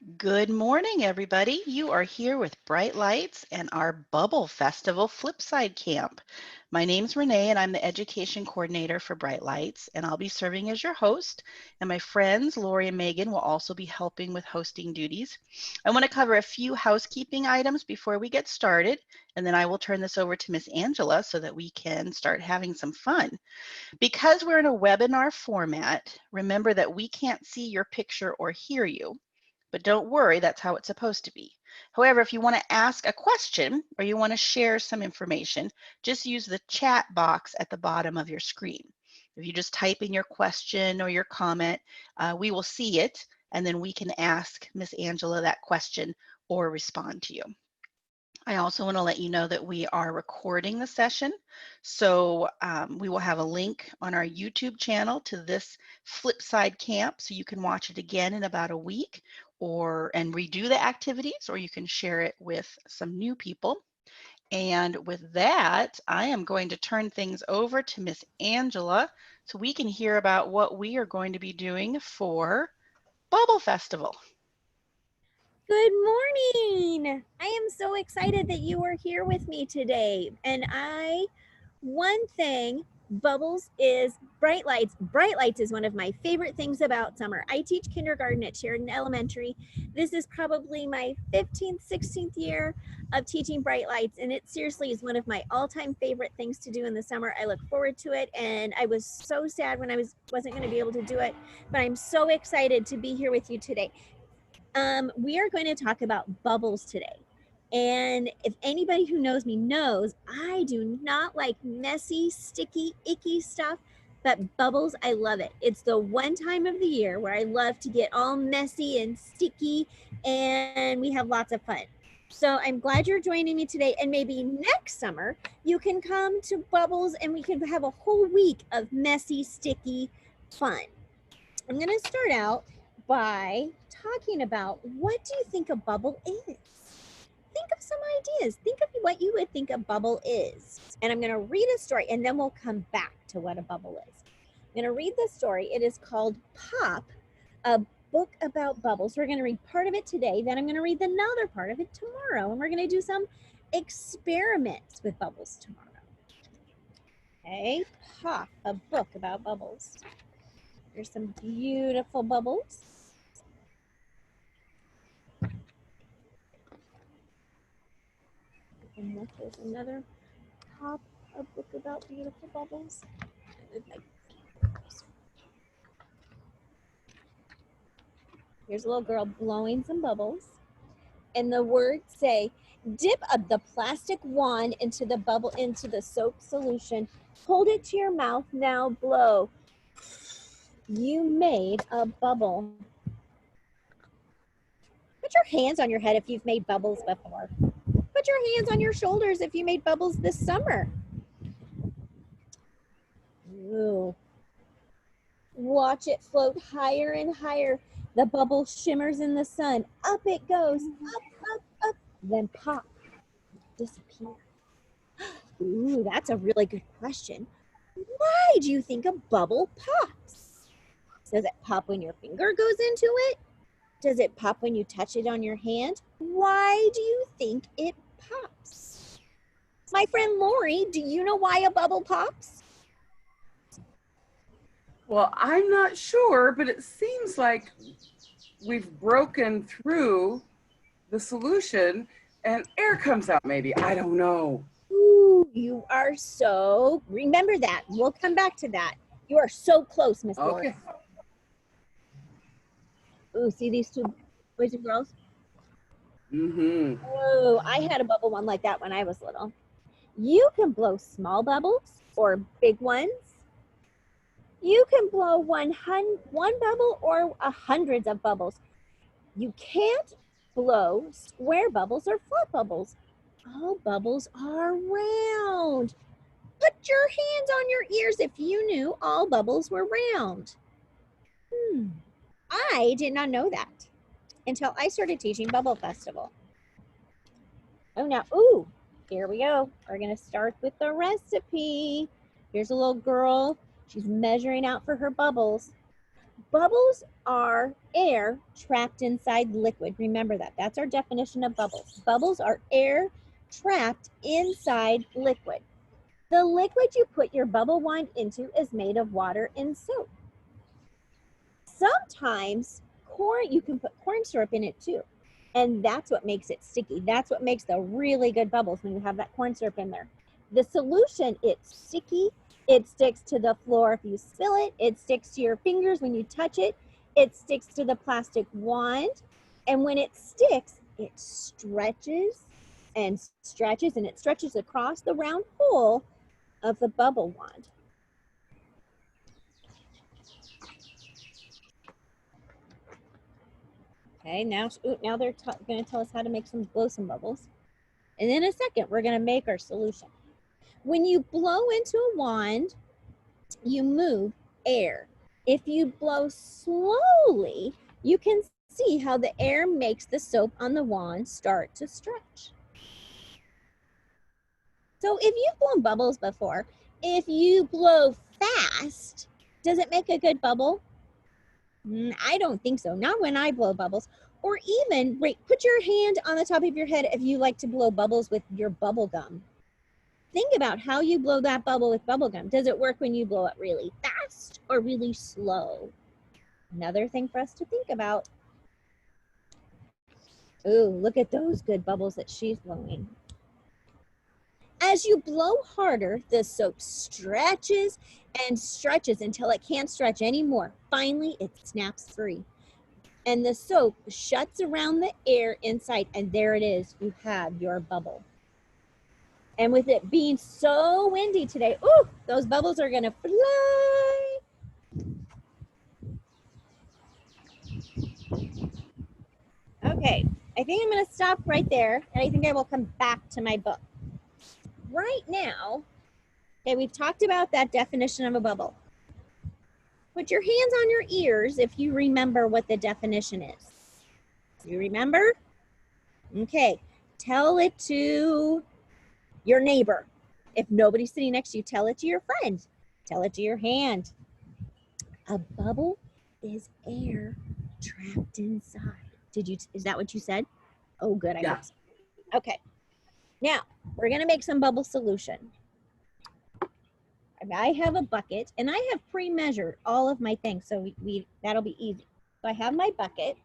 Good morning, everybody. You are here with Bright Lights and our Bubble Festival Flipside Camp. My name's Renee, and I'm the Education Coordinator for Bright Lights, and I'll be serving as your host. And my friends, Lori and Megan, will also be helping with hosting duties. I want to cover a few housekeeping items before we get started, and then I will turn this over to Miss Angela so that we can start having some fun. Because we're in a webinar format, remember that we can't see your picture or hear you. But don't worry, that's how it's supposed to be. However, if you want to ask a question or you want to share some information, just use the chat box at the bottom of your screen. If you just type in your question or your comment, we will see it, and then we can ask Miss Angela that question or respond to you. I also want to let you know that we are recording the session. So we will have a link on our YouTube channel to this Flipside camp so you can watch it again in about a week and redo the activities, or you can share it with some new people. And with that, I am going to turn things over to Miss Angela so we can hear about what we are going to be doing for Bubble Festival. Good morning. I am so excited that you are here with me today. And one thing, bubbles is bright lights. Bright lights is one of my favorite things about summer. I teach kindergarten at Sheridan Elementary. This is probably my 15th, 16th year of teaching bright lights. And it seriously is one of my all-time favorite things to do in the summer. I look forward to it. And I was so sad when I wasn't going to be able to do it, but I'm so excited to be here with you today. We are going to talk about bubbles today. And if anybody who knows me knows, I do not like messy, sticky, icky stuff, but bubbles, I love it. It's the one time of the year where I love to get all messy and sticky, and we have lots of fun. So I'm glad you're joining me today. And maybe next summer, you can come to Bubbles and we can have a whole week of messy, sticky fun. I'm going to start out by talking about what do you think a bubble is? Think of some ideas. Think of what you would think a bubble is. And I'm going to read a story and then we'll come back to what a bubble is. I'm going to read the story. It is called Pop, a book about bubbles. We're going to read part of it today. Then I'm going to read another part of it tomorrow. And we're going to do some experiments with bubbles tomorrow. Okay, Pop, a book about bubbles. There's some beautiful bubbles. And there's another Pop, a book about beautiful bubbles. Here's a little girl blowing some bubbles. And the words say, dip the plastic wand into the soap solution. Hold it to your mouth, now blow. You made a bubble. Put your hands on your head if you've made bubbles before. Put your hands on your shoulders if you made bubbles this summer. Ooh. Watch it float higher and higher. The bubble shimmers in the sun. Up it goes, up, then pop, disappear. Ooh, that's a really good question. Why do you think a bubble pops? Does it pop when your finger goes into it? Does it pop when you touch it on your hand? Why do you think it pops? My friend Lori, do you know why a bubble pops? Well, I'm not sure, but it seems like we've broken through the solution and air comes out maybe. I don't know. Ooh, you are so, remember that. We'll come back to that. You are so close, Miss Lori. Okay. Ooh, see these two boys and girls? Mm-hmm. Oh, I had a bubble one like that when I was little. You can blow small bubbles or big ones. You can blow one bubble or hundreds of bubbles. You can't blow square bubbles or flat bubbles. All bubbles are round. Put your hands on your ears if you knew all bubbles were round. I did not know that until I started teaching Bubble Festival. Oh, now, ooh, here we go. We're going to start with the recipe. Here's a little girl. She's measuring out for her bubbles. Bubbles are air trapped inside liquid. Remember that. That's our definition of bubbles. Bubbles are air trapped inside liquid. The liquid you put your bubble wand into is made of water and soap. Sometimes you can put corn syrup in it too. And that's what makes it sticky. That's what makes the really good bubbles when you have that corn syrup in there. The solution, it's sticky. It sticks to the floor if you spill it. It sticks to your fingers when you touch it. It sticks to the plastic wand. And when it sticks, it stretches and stretches, and it stretches across the round hole of the bubble wand. Okay, now they're going to tell us how to blow some bubbles. And in a second, we're going to make our solution. When you blow into a wand, you move air. If you blow slowly, you can see how the air makes the soap on the wand start to stretch. So if you've blown bubbles before, if you blow fast, does it make a good bubble? I don't think so. Not when I blow bubbles. Or even, put your hand on the top of your head if you like to blow bubbles with your bubble gum. Think about how you blow that bubble with bubble gum. Does it work when you blow it really fast or really slow? Another thing for us to think about. Ooh, look at those good bubbles that she's blowing. As you blow harder, the soap stretches and stretches until it can't stretch anymore. Finally, it snaps free. And the soap shuts around the air inside, and there it is. You have your bubble. And with it being so windy today, ooh, those bubbles are gonna fly. Okay, I think I'm gonna stop right there, and I think I will come back to my book. Right now, okay, we've talked about that definition of a bubble. Put your hands on your ears if you remember what the definition is. You remember? Okay, tell it to your neighbor. If nobody's sitting next to you, tell it to your friend. Tell it to your hand. A bubble is air trapped inside. Is that what you said? Oh, good. I hope so. Okay. Now, we're going to make some bubble solution. I have a bucket, and I have pre-measured all of my things, so that'll be easy. So I have my bucket,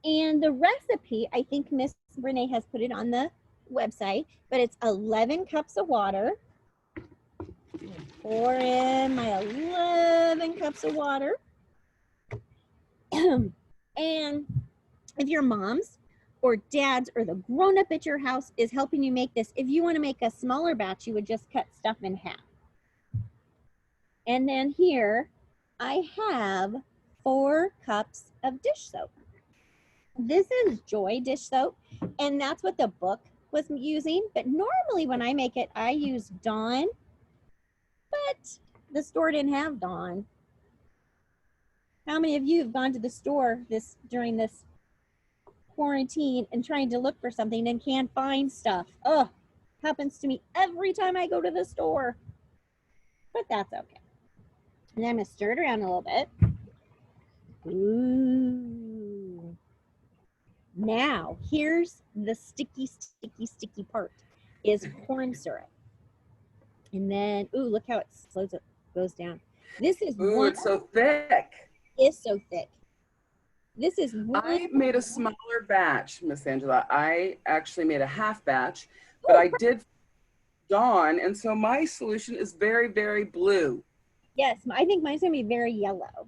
and the recipe, I think Miss Renee has put it on the website, but it's 11 cups of water. Pour in my 11 cups of water. And if your moms or dads or the grown-up at your house is helping you make this, if you want to make a smaller batch, you would just cut stuff in half. And then here I have 4 cups of dish soap. This is Joy dish soap, and that's what the book was using. But normally when I make it, I use Dawn, but the store didn't have Dawn. How many of you have gone to the store during this quarantine and trying to look for something and can't find stuff? Oh, happens to me every time I go to the store. But that's okay. And I'm going to stir it around a little bit. Ooh. Now, here's the sticky part, is corn syrup. And then, ooh, look how it goes down. This is it's so thick. It's so thick. This is I made a smaller batch, Miss Angela. I actually made a half batch, but I did Dawn, and so my solution is very, very blue. Yes, I think mine's gonna be very yellow.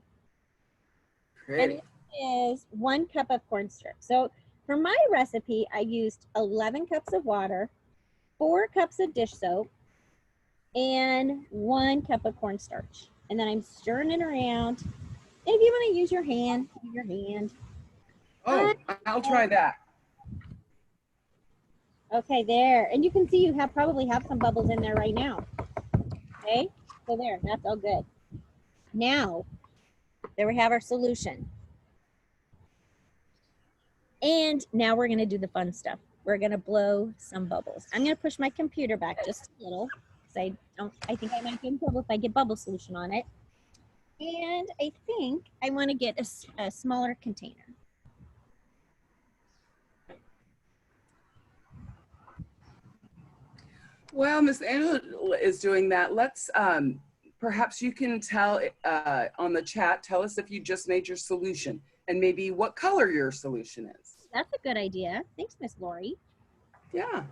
Pretty. And it is 1 cup of corn syrup. So for my recipe, I used 11 cups of water, 4 cups of dish soap, and 1 cup of cornstarch. And then I'm stirring it around. And if you want to use your hand, use your hand. Oh, I'll try that. Okay, there. And you can see you probably have some bubbles in there right now. Okay, so there, that's all good. Now, there we have our solution. And now we're gonna do the fun stuff. We're gonna blow some bubbles. I'm gonna push my computer back just a little, because I think I might get in trouble if I get bubble solution on it. And I think I want to get a smaller container. While Miss Angela is doing that, let's perhaps you can tell on the chat, tell us if you just made your solution and maybe what color your solution is. That's a good idea. Thanks, Miss Lori. Yeah.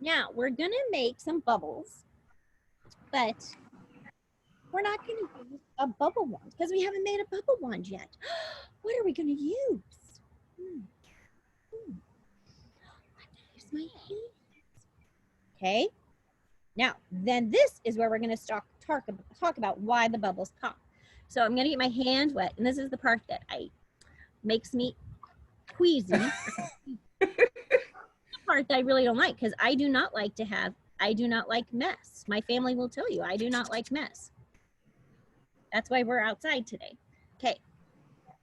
Now we're gonna make some bubbles, but we're not gonna use a bubble wand because we haven't made a bubble wand yet. What are we gonna use? I'm gonna use my hands. Okay. Now, then this is where we're gonna talk about why the bubbles pop. So I'm gonna get my hand wet, and this is the part that makes me queasy. The part that I really don't like because I do not like mess. My family will tell you I do not like mess. That's why we're outside today. Okay.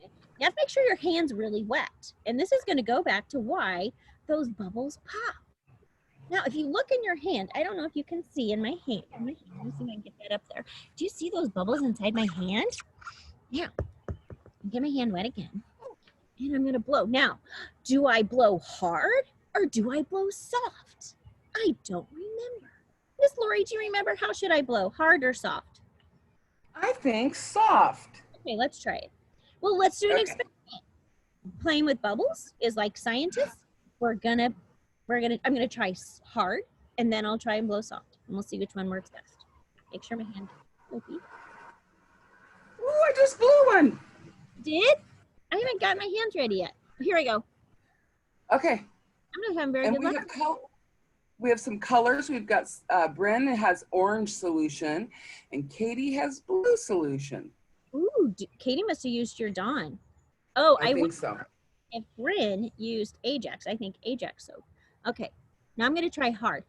You have to make sure your hand's really wet. And this is going to go back to why those bubbles pop. Now, if you look in your hand, I don't know if you can see in my hand. Let me see if I can get that up there. Do you see those bubbles inside my hand? Yeah. Get my hand wet again. And I'm going to blow. Now, do I blow hard or do I blow soft? I don't remember. Miss Lori, do you remember how should I blow? Hard or soft? I think soft. Okay, let's try it. Well, let's do an experiment. Playing with bubbles is like scientists. I'm gonna try hard, and then I'll try and blow soft, and we'll see which one works best. Make sure my hand is open. Ooh, I just blew one. Did? I haven't got my hands ready yet. Here I go. Okay. I'm not having very good luck. We have some colors. We've got Bryn has orange solution, and Katie has blue solution. Ooh, Katie must have used your Dawn. Oh, I think so. If Bryn used Ajax, I think Ajax soap. Okay, now I'm gonna try hard.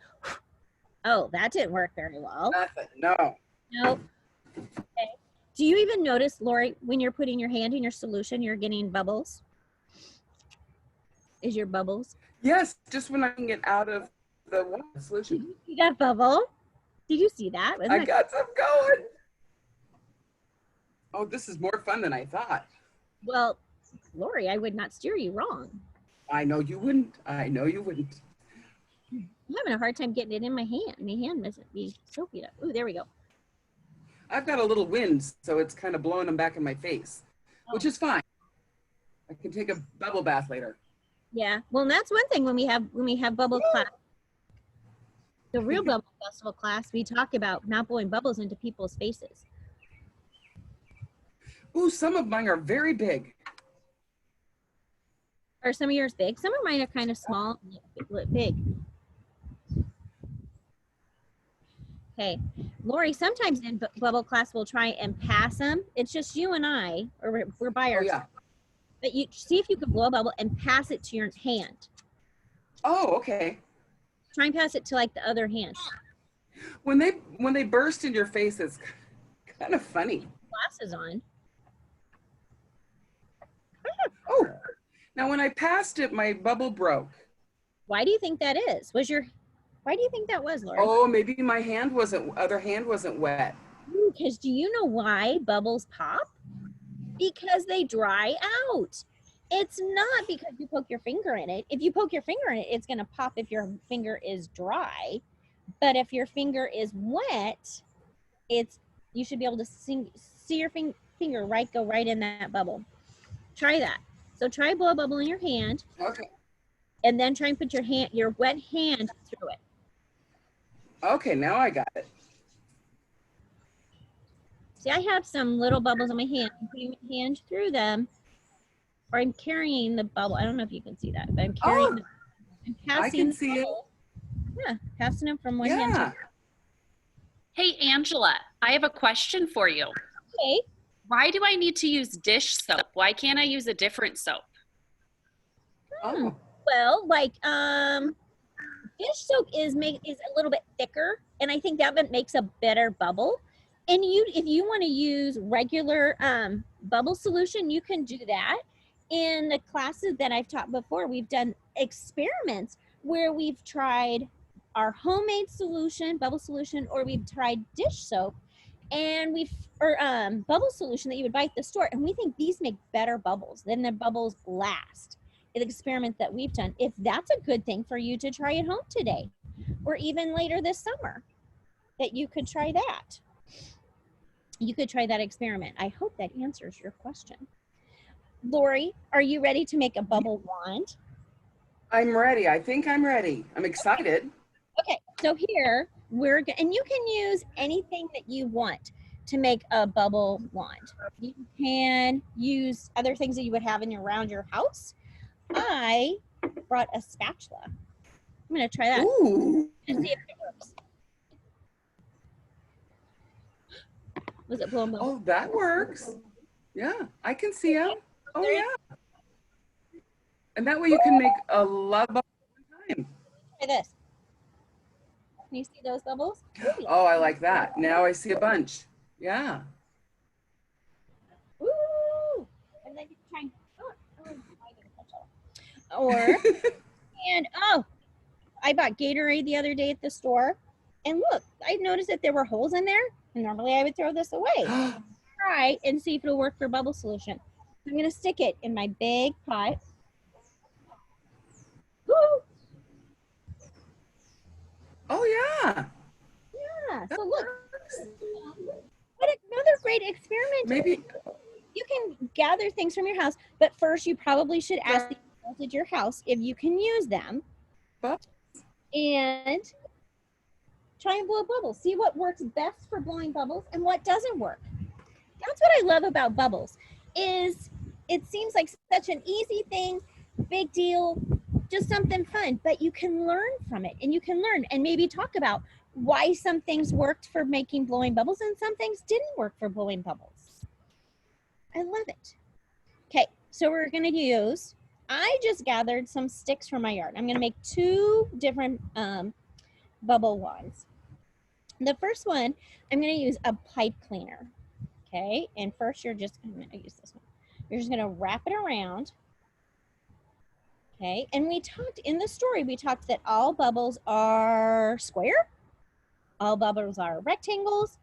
Oh, that didn't work very well. Nothing. No. Nope. Okay. Do you even notice, Lori, when you're putting your hand in your solution, you're getting bubbles? Is your bubbles? Yes, just when I can get out of the solution. Did you see that bubble? Did you see that? I got some going. Oh, this is more fun than I thought. Well, Lori, I would not steer you wrong. I know you wouldn't. I know you wouldn't. I'm having a hard time getting it in my hand. My hand mustn't be soapy enough. Ooh, there we go. I've got a little wind, so it's kind of blowing them back in my face, which is fine. I can take a bubble bath later. Yeah, well, and that's one thing when we have bubble class. The real bubble festival class, we talk about not blowing bubbles into people's faces. Ooh, some of mine are very big. Are some of yours big? Some of mine are kind of small, big. Okay, Lori, sometimes in bubble class we'll try and pass them. It's just you and I, or we're by ourselves. Yeah. But you see if you can blow a bubble and pass it to your hand. Oh, okay. Try and pass it to like the other hand. When they burst in your face, it's kind of funny. Glasses on. Oh, now when I passed it, my bubble broke. Why do you think that is? Why do you think that was, Laura? Oh, maybe my other hand wasn't wet. Because do you know why bubbles pop? Because they dry out. It's not because you poke your finger in it. If you poke your finger in it, it's going to pop if your finger is dry. But if your finger is wet, you should be able to see your finger go right in that bubble. Try that. So try blow a bubble in your hand. Okay. And then try and put your wet hand through it. Okay, now I got it. See, I have some little bubbles on my hand. I'm putting my hand through them, or I'm carrying the bubble. I don't know if you can see that, but I'm carrying. I'm passing. I can see it. Yeah, passing them from one hand to the other. Hey, Angela, I have a question for you. Okay. Why do I need to use dish soap? Why can't I use a different soap? Oh. Well, like dish soap is a little bit thicker, and I think that makes a better bubble. And if you want to use regular bubble solution, you can do that. In the classes that I've taught before, we've done experiments where we've tried our homemade solution, bubble solution, or we've tried dish soap, and or bubble solution that you would buy at the store, and we think these make better bubbles. Then the bubbles last. An experiment that we've done. If that's a good thing for you to try at home today, or even later this summer, that you could try that. You could try that experiment. I hope that answers your question. Lori, are you ready to make a bubble wand? I'm ready. I think I'm ready. I'm excited. Okay, so here and you can use anything that you want to make a bubble wand. You can use other things that you would have around your house. I brought a spatula. I'm gonna try that Ooh. and see if it works. Was it blowing bubbles? Oh, that works. Yeah, I can see them. Oh, yeah. And that way you can make a lot of bubbles at a time. Try this. Can you see those bubbles? Oh, I like that. Now I see a bunch. Yeah. Ooh! And then you can try. Or and I bought Gatorade the other day at the store, and look, I noticed that there were holes in there. And normally I would throw this away. Try and see if it'll work for bubble solution. I'm gonna stick it in my big pot. Woo! Oh, yeah. Yeah. So look, what another great experiment. Maybe. You can gather things from your house, but first you probably should ask the adults at your house if you can use them. And try and blow bubbles. See what works best for blowing bubbles and what doesn't work. That's what I love about bubbles, is it seems like such an easy thing, big deal, just something fun, but you can learn from it, and you can learn and maybe talk about why some things worked for blowing bubbles and some things didn't work for blowing bubbles. I love it. Okay, so we're gonna use, I just gathered some sticks from my yard. I'm gonna make 2 different bubble wands. The first one, I'm gonna use a pipe cleaner. Okay, and first I'm gonna use this one. You're just gonna wrap it around. Okay, and we talked in the story, we talked that all bubbles are square, all bubbles are rectangles.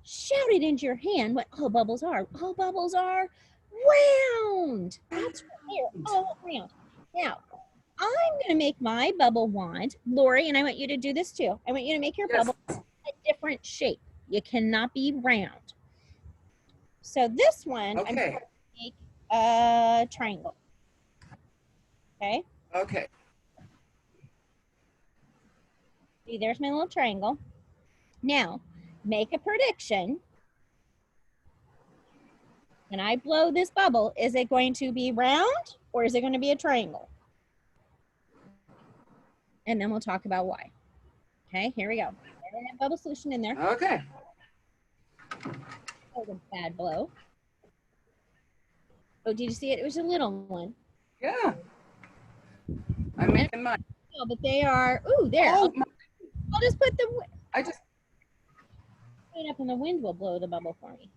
Shout it into your hand what all bubbles are. All bubbles are round. That's right, they're all round. Now, I'm gonna make my bubble wand, Lori, and I want you to do this too. I want you to make your bubble a different shape. You cannot be round. So this one, I'm going to make a triangle. Okay. Okay. See, there's my little triangle. Now, make a prediction. When I blow this bubble, is it going to be round or is it going to be a triangle? And then we'll talk about why. Okay, here we go. Bubble solution in there. Okay. That was a bad blow. Oh, did you see it? It was a little one. Yeah. I'm making mine. No, but they are, ooh, there. Oh, I'll just put the, I just, put it up and the wind will blow the bubble for me.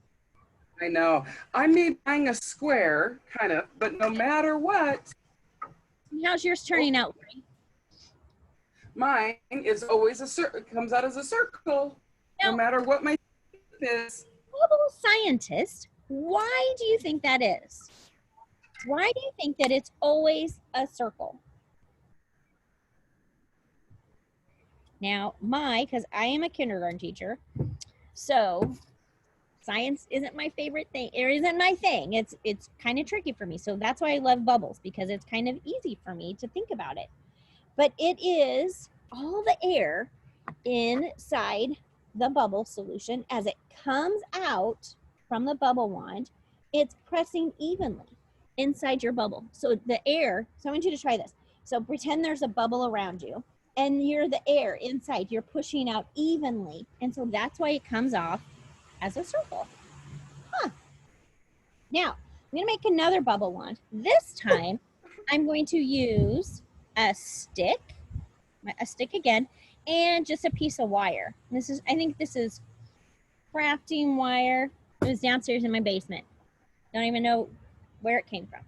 I know. I made mine a square, kind of, but no matter what. How's yours turning out, Lori? Mine is always a circle, comes out as a circle, no matter what my is. Bubble scientist, why do you think that is? Why do you think that it's always a circle? Now, because I am a kindergarten teacher, so science isn't my favorite thing. It isn't my thing. It's kind of tricky for me. So that's why I love bubbles, because it's kind of easy for me to think about it. But it is all the air inside the bubble solution as it comes out from the bubble wand, it's pressing evenly inside your bubble. So the air, so I want you to try this. So pretend there's a bubble around you and you're the air inside, you're pushing out evenly. And so that's why it comes off as a circle. Huh. Now, I'm gonna make another bubble wand. This time, I'm going to use a stick again, and just a piece of wire. I think this is crafting wire. It was downstairs in my basement. Don't even know where it came from.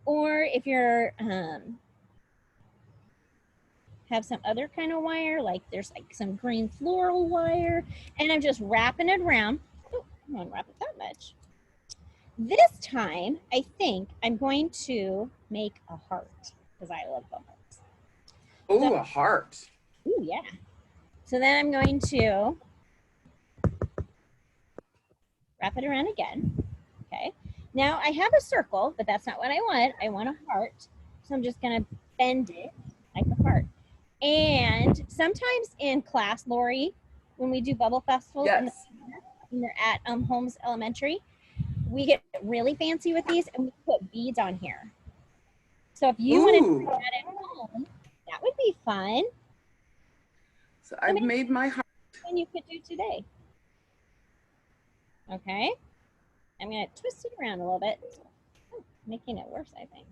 Or if you're have some other kind of wire, like there's like some green floral wire, and I'm just wrapping it around. Oh, I don't want to wrap it that much. This time, I think I'm going to make a heart because I love the hearts. Oh, So, a heart. ooh, yeah. So then I'm going to wrap it around again. Okay. Now I have a circle, but that's not what I want. I want a heart. So I'm just going to bend it like a heart. And sometimes in class, Lori, when we do bubble festivals Yes. when we're at Holmes Elementary, we get really fancy with these and we put beads on here. So if you want to do that at home, that would be fun. So I've made my heart. And you could do today. Okay. I'm going to twist it around a little bit. Oh, making it worse, I think.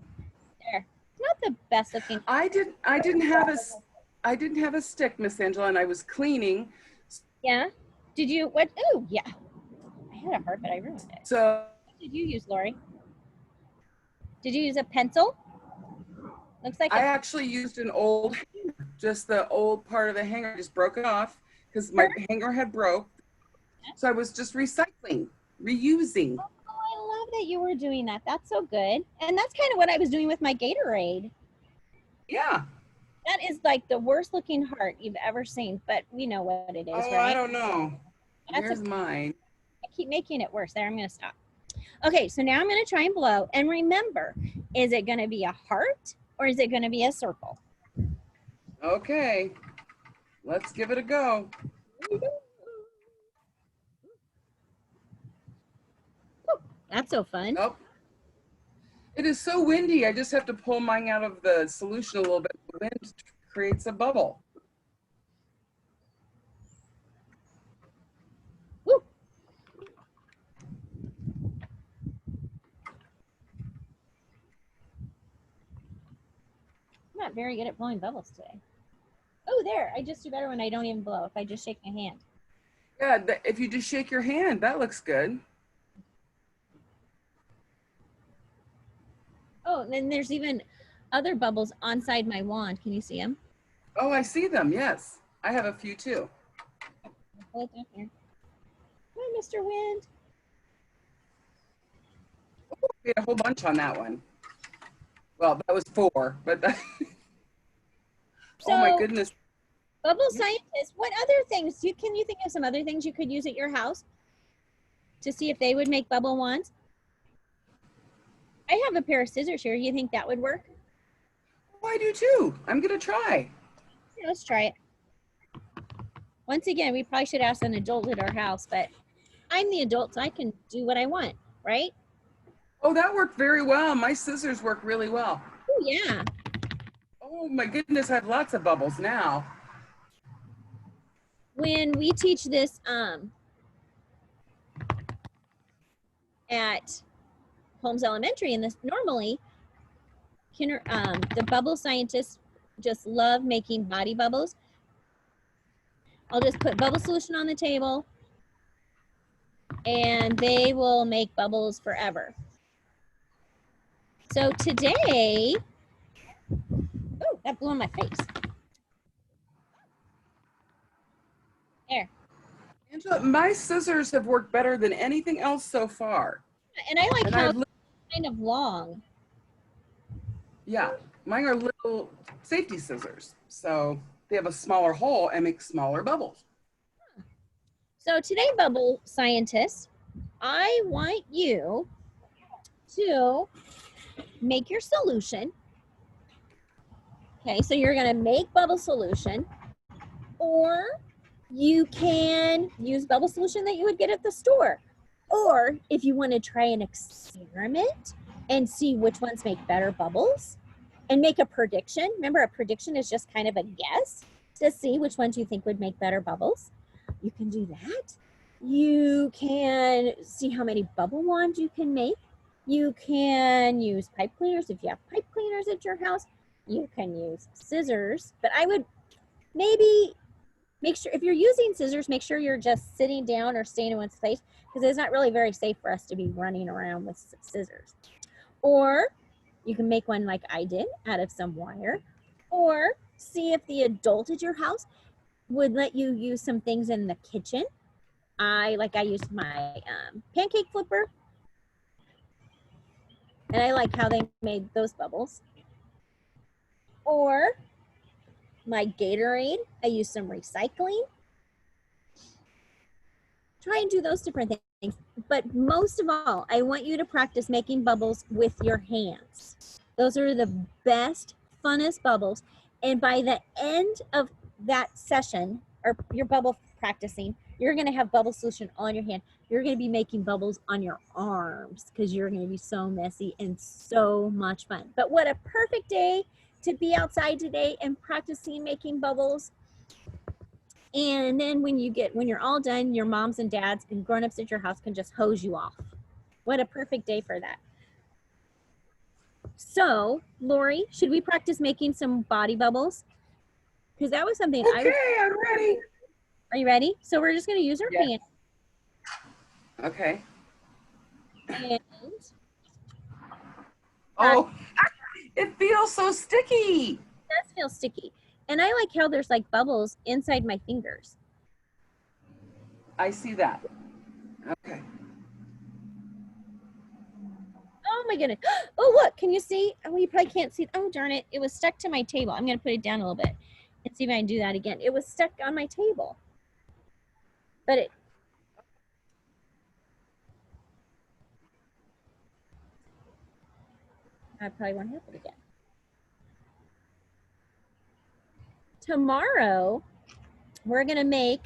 There. It's not the best looking. I didn't have a stick, Miss Angela, and I was cleaning. Yeah. Did you what? Oh, yeah. I had a heart, but I ruined it. So What did you use, Lori? Did you use a pencil? Looks like I actually used an old hanger, just the old part of the hanger. I just broke it off because my hanger had broke. So I was just recycling, reusing. Oh, I love that you were doing that. That's so good. And that's kind of what I was doing with my Gatorade. Yeah. That is like the worst looking heart you've ever seen, but we know what it is, Oh, right? I don't know. That's Here's mine. I keep making it worse. There, I'm going to stop. Okay, so now I'm going to try and blow. And remember, is it going to be a heart or is it going to be a circle? Okay. Let's give it a go. That's so fun. Nope. It is so windy. I just have to pull mine out of the solution a little bit. The wind creates a bubble. Woo. I'm not very good at blowing bubbles today. Oh, there. I just do better when I don't even blow, if I just shake my hand. Yeah, if you just shake your hand, that looks good. Oh, and then there's even other bubbles onside my wand. Can you see them? Oh, I see them. Yes. I have a few too. Pull it down here. Come on, Mr. Wind. Oh, we had a whole bunch on that one. Well, that was 4, but that... So, oh my goodness. Bubble scientist, what other things? Can you think of some other things you could use at your house to see if they would make bubble wands? I have a pair of scissors here. You think that would work? Oh, I do too. I'm going to try. Yeah, let's try it. Once again, we probably should ask an adult at our house, but I'm the adult, so I can do what I want, right? Oh, that worked very well. My scissors work really well. Oh, yeah. Oh my goodness, I have lots of bubbles now. When we teach this at Holmes Elementary, and this normally, the bubble scientists just love making body bubbles. I'll just put bubble solution on the table, and they will make bubbles forever. So today, oh, that blew in my face. There. Angela, my scissors have worked better than anything else so far. And I like And how it's kind of long. Yeah, mine are little safety scissors. So they have a smaller hole and make smaller bubbles. So today, bubble scientists, I want you to make your solution. Okay, so you're gonna make bubble solution, or you can use bubble solution that you would get at the store. Or if you want to try an experiment and see which ones make better bubbles and make a prediction. Remember, a prediction is just kind of a guess to see which ones you think would make better bubbles. You can do that. You can see how many bubble wands you can make. You can use pipe cleaners if you have pipe cleaners at your house. You can use scissors, but I would maybe make sure, if you're using scissors, make sure you're just sitting down or staying in one place, because it's not really very safe for us to be running around with scissors. Or you can make one like I did out of some wire, or see if the adult at your house would let you use some things in the kitchen. I used my pancake flipper, and I like how they made those bubbles. Or my Gatorade, I used some recycling. Try and do those different things. But most of all, I want you to practice making bubbles with your hands. Those are the best, funnest bubbles. And by the end of that session, or your bubble practicing, you're going to have bubble solution on your hand. You're going to be making bubbles on your arms because you're going to be so messy and so much fun. But what a perfect day to be outside today and practicing making bubbles. And then when you're all done, your moms and dads and grown-ups at your house can just hose you off. What a perfect day for that. So, Lori, should we practice making some body bubbles? Because that was something Okay, I'm ready. Are you ready? So we're just going to use our Yes. hands. Okay. And Oh, it feels so sticky. it does feel sticky. And I like how there's like bubbles inside my fingers. I see that. Okay. Oh my goodness. Oh, look, can you see? Oh, you probably can't see. Oh, darn it. It was stuck to my table. I'm going to put it down a little bit and see if I can do that again. It was stuck on my table. But I probably won't happen again. Tomorrow, we're going to make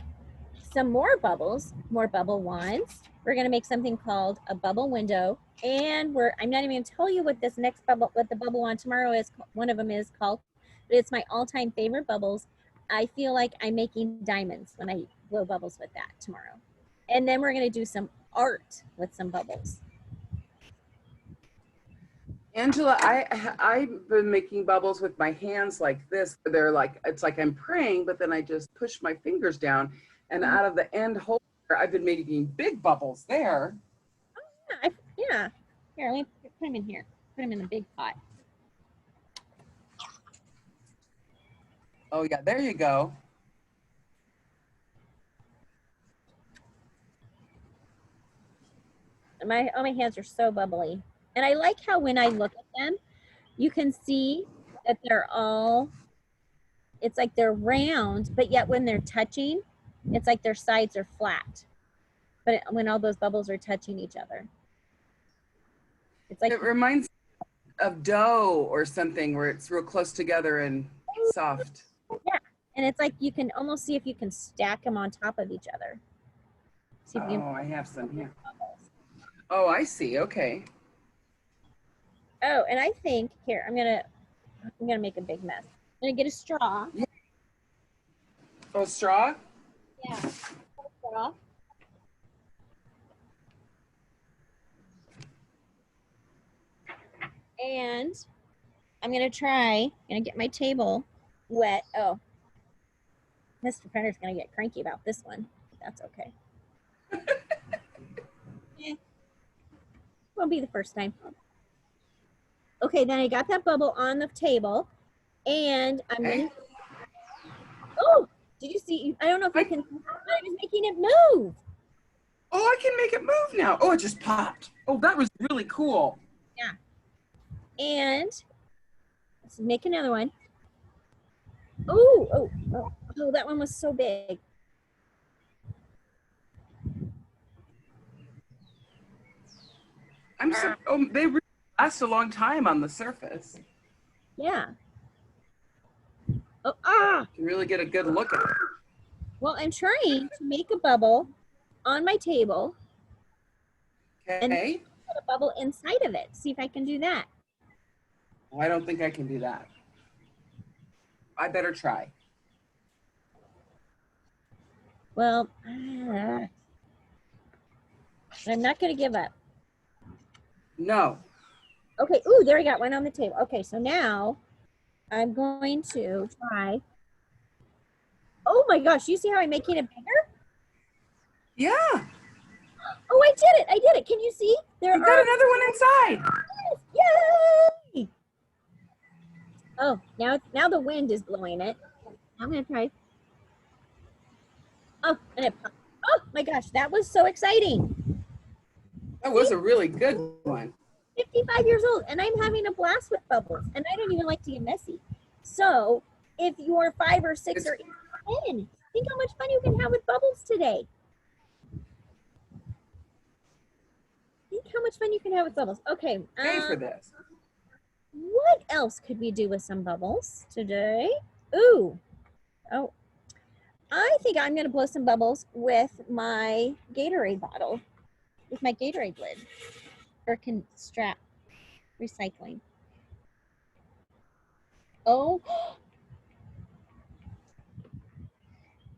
some more bubbles, more bubble wands. We're going to make something called a bubble window. And I'm not even going to tell you what this next bubble, what the bubble wand tomorrow is, one of them is called, but it's my all-time favorite bubbles. I feel like I'm making diamonds when I blow bubbles with that tomorrow. And then we're going to do some art with some bubbles. Angela, I've been making bubbles with my hands like this. They're like, it's like I'm praying, but then I just push my fingers down, and out of the end holder, I've been making big bubbles there. Yeah. Here, let me put them in here. Put them in the big pot. Oh yeah, there you go. My hands are so bubbly. And I like how when I look at them, you can see that it's like they're round, but yet when they're touching, it's like their sides are flat. But when all those bubbles are touching each other. It's like It reminds me of dough or something where it's real close together and soft. Yeah, and it's like you can almost see if you can stack them on top of each other. See if you Oh, I have some here. bubbles. Oh, I see. Okay. Oh, and I think here I'm gonna make a big mess. I'm gonna get a straw. Oh, straw? Yeah, straw. And I'm gonna get my table wet. Oh, Mr. Printer's gonna get cranky about this one. That's okay. Won't be the first time. Okay, then I got that bubble on the table, and I'm gonna. Oh, did you see? I don't know if you can. I was making it move. Oh, I can make it move now. Oh, it just popped. Oh, that was really cool. Yeah. And let's make another one. Oh, that one was so big. They really last a long time on the surface. Yeah. Oh, You can really get a good look at it. well, I'm trying to make a bubble on my table and Okay. put a bubble inside of it. See if I can do that. Well, I don't think I can do that. I better try. Well, I'm not going to give up. No. Okay, ooh, there we got one on the table. Okay, so now I'm going to try. Oh my gosh, you see how I'm making it bigger? Yeah. Oh, I did it. Can you see? We've got another one inside. Yay! Oh, now the wind is blowing it. I'm gonna try. Oh, and it popped. Oh my gosh, that was so exciting. That See, was a really good one. 55 years old, and I'm having a blast with bubbles, and I don't even like to get messy. So if you're 5 or 6 or 8 or 10, think how much fun you can have with bubbles today. Think how much fun you can have with bubbles. Okay. Pay for this. What else could we do with some bubbles today? Ooh. Oh. I think I'm going to blow some bubbles with my Gatorade bottle, with my Gatorade lid, or can strap recycling. Oh,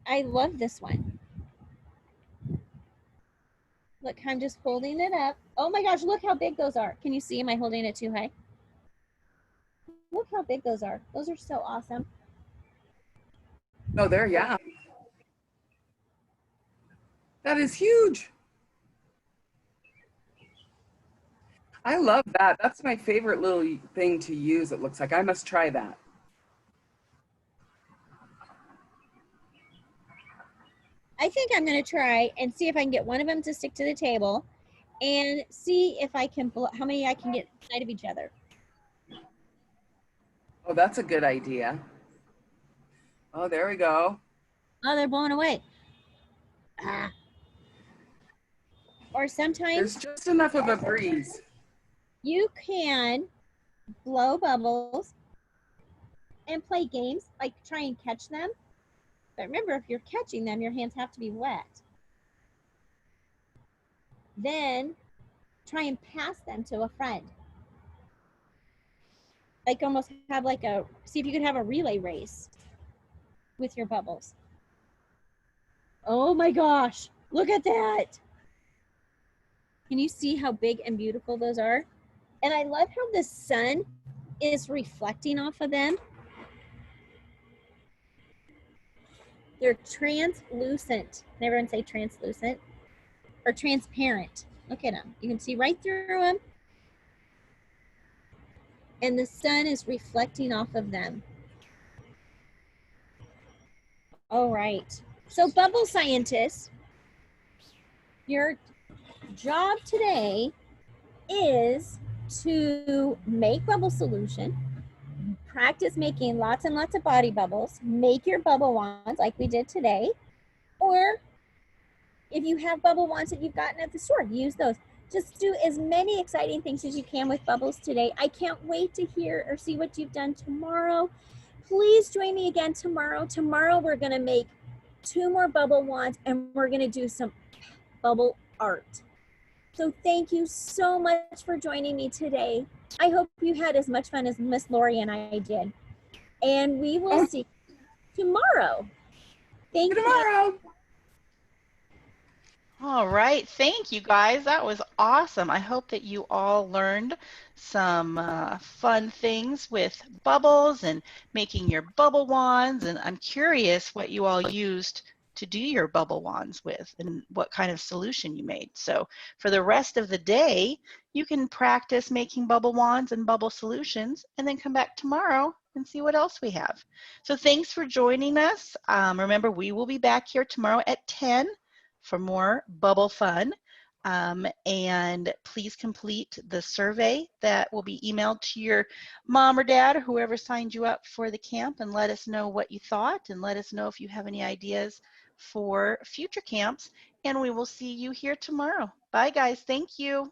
I love this one. Look, I'm just holding it up. Oh my gosh, look how big those are. Can you see? Am I holding it too high? Look how big those are. Those are so awesome. Oh, there, yeah. That is huge. I love that. That's my favorite little thing to use, it looks like. I must try that. I think I'm going to try and see if I can get one of them to stick to the table and see if I can blow, how many I can get inside of each other. Oh, that's a good idea. Oh, there we go. Oh, they're blowing away. Ah. Or sometimes There's just enough of a breeze. you can blow bubbles and play games, like try and catch them. But remember, if you're catching them, your hands have to be wet. Then try and pass them to a friend. Like almost have like a, see if you could have a relay race with your bubbles. Oh my gosh, look at that. Can you see how big and beautiful those are? And I love how the sun is reflecting off of them. They're translucent. Can everyone say translucent? Or transparent. Look at them. You can see right through them. And the sun is reflecting off of them. All right. So bubble scientists, your job today is to make bubble solution, practice making lots and lots of body bubbles, make your bubble wands like we did today, or if you have bubble wands that you've gotten at the store, use those. Just do as many exciting things as you can with bubbles today. I can't wait to hear or see what you've done tomorrow. Please join me again tomorrow. Tomorrow we're gonna make 2 more bubble wands and we're gonna do some bubble art. So thank you so much for joining me today. I hope you had as much fun as Miss Lori and I did. And we will see you tomorrow. Thank you. Tomorrow. All right, thank you guys. That was awesome. I hope that you all learned some fun things with bubbles and making your bubble wands. And I'm curious what you all used to do your bubble wands with and what kind of solution you made. So for the rest of the day, you can practice making bubble wands and bubble solutions and then come back tomorrow and see what else we have. So thanks for joining us. Remember, we will be back here tomorrow at 10 for more bubble fun. And please complete the survey that will be emailed to your mom or dad or whoever signed you up for the camp, and let us know what you thought, and let us know if you have any ideas for future camps. And we will see you here tomorrow. Bye guys. Thank you.